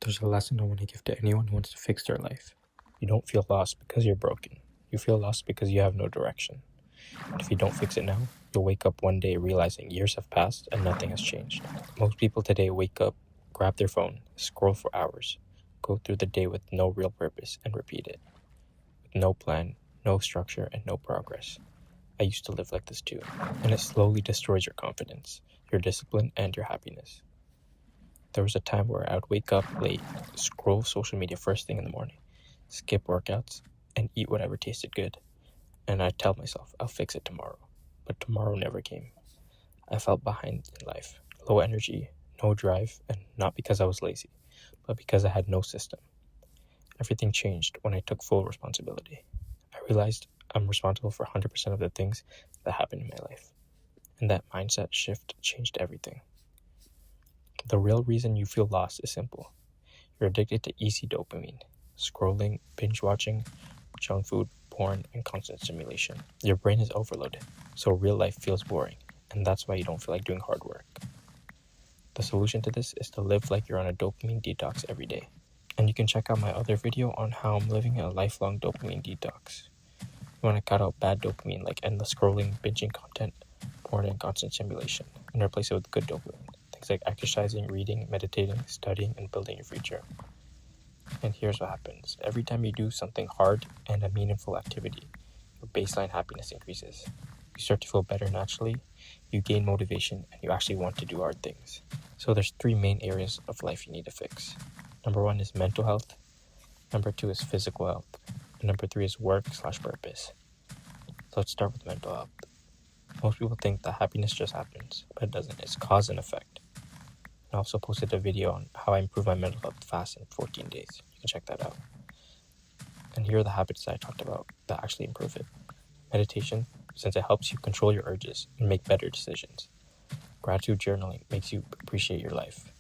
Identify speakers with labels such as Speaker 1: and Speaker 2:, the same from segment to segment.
Speaker 1: There's a lesson I want to give to anyone who wants to fix their life. You don't feel lost because you're broken. You feel lost because you have no direction. And if you don't fix it now, you'll wake up one day realizing years have passed and nothing has changed. Most people today wake up, grab their phone, scroll for hours, go through the day with no real purpose, and repeat it. With no plan, no structure, and no progress. I used to live like this too, and it slowly destroys your confidence, your discipline, and your happiness. There was a time where I would wake up late, scroll social media first thing in the morning, skip workouts, and eat whatever tasted good. And I'd tell myself, I'll fix it tomorrow. But tomorrow never came. I felt behind in life, low energy, no drive, and not because I was lazy, but because I had no system. Everything changed when I took full responsibility. I realized I'm responsible for 100% of the things that happen in my life. And that mindset shift changed everything. The real reason you feel lost is simple. You're addicted to easy dopamine, scrolling, binge watching, junk food, porn, and constant stimulation. Your brain is overloaded, so real life feels boring, and that's why you don't feel like doing hard work. The solution to this is to live like you're on a dopamine detox every day. And you can check out my other video on how I'm living a lifelong dopamine detox. You want to cut out bad dopamine like endless scrolling, binging content, porn, and constant stimulation, and replace it with good dopamine. Things like exercising, reading, meditating, studying, and building your future. And here's what happens. Every time you do something hard and a meaningful activity, your baseline happiness increases. You start to feel better naturally, you gain motivation, and you actually want to do hard things. So there's 3 main areas of life you need to fix. Number 1 is mental health. Number 2 is physical health. And number 3 is work/purpose. So let's start with mental health. Most people think that happiness just happens, but it doesn't. It's cause and effect. I also posted a video on how I improved my mental health fast in 14 days. You can check that out. And here are the habits that I talked about that actually improve it. Meditation, since it helps you control your urges and make better decisions. Gratitude journaling makes you appreciate your life.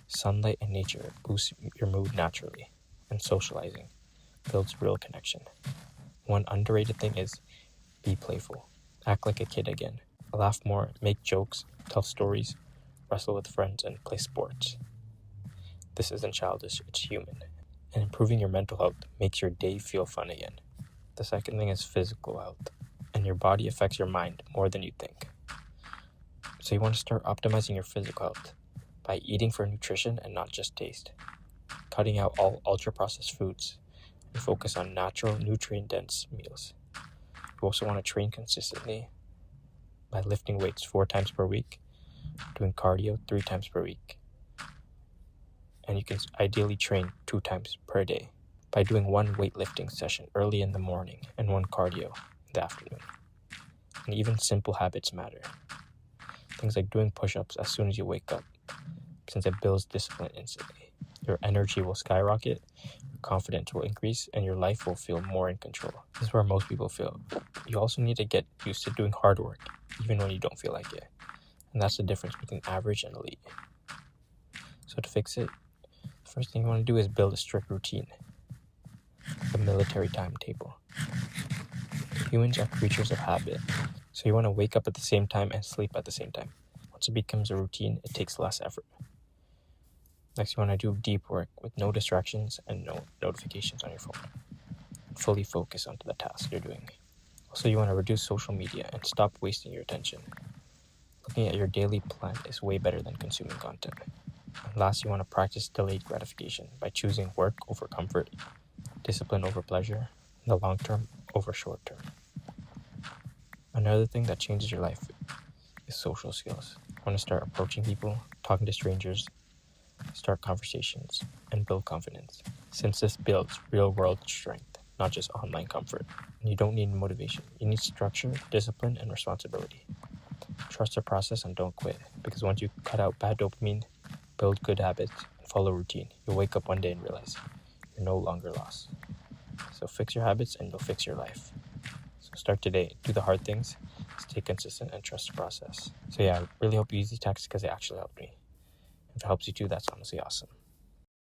Speaker 1: Sunlight and nature boosts your mood naturally. And socializing builds real connection. One underrated thing is be playful. Act like a kid again. Laugh more, make jokes, tell stories, wrestle with friends, and play sports. This isn't childish, it's human. And improving your mental health makes your day feel fun again. The second thing is physical health. And your body affects your mind more than you think. So you want to start optimizing your physical health by eating for nutrition and not just taste. Cutting out all ultra-processed foods and focus on natural, nutrient-dense meals. You also want to train consistently by lifting weights 4 times per week, doing cardio 3 times per week. And you can ideally train 2 times per day by doing 1 weightlifting session early in the morning and 1 cardio in the afternoon. And even simple habits matter. Things like doing push-ups as soon as you wake up, since it builds discipline instantly. Your energy will skyrocket, your confidence will increase, and your life will feel more in control. This is where most people feel. You also need to get used to doing hard work, even when you don't feel like it. And that's the difference between average and elite. So to fix it, the first thing you want to do is build a strict routine. A military timetable. Humans are creatures of habit, so you want to wake up at the same time and sleep at the same time. Once it becomes a routine, it takes less effort. Next, you want to do deep work with no distractions and no notifications on your phone. Fully focus onto the task you're doing. Also, you want to reduce social media and stop wasting your attention. Looking at your daily plan is way better than consuming content. And last, you want to practice delayed gratification by choosing work over comfort, discipline over pleasure, and the long term over short term. Another thing that changes your life is social skills. You want to start approaching people, talking to strangers, start conversations, and build confidence, since this builds real-world strength, not just online comfort. And you don't need motivation. You need structure, discipline, and responsibility. Trust the process and don't quit, because once you cut out bad dopamine, build good habits, and follow routine, you'll wake up one day and realize you're no longer lost. So fix your habits and you'll fix your life. So start today, do the hard things, stay consistent, and trust the process. So yeah, I really hope you use these tactics because they actually helped me. If it helps you too, that's honestly awesome.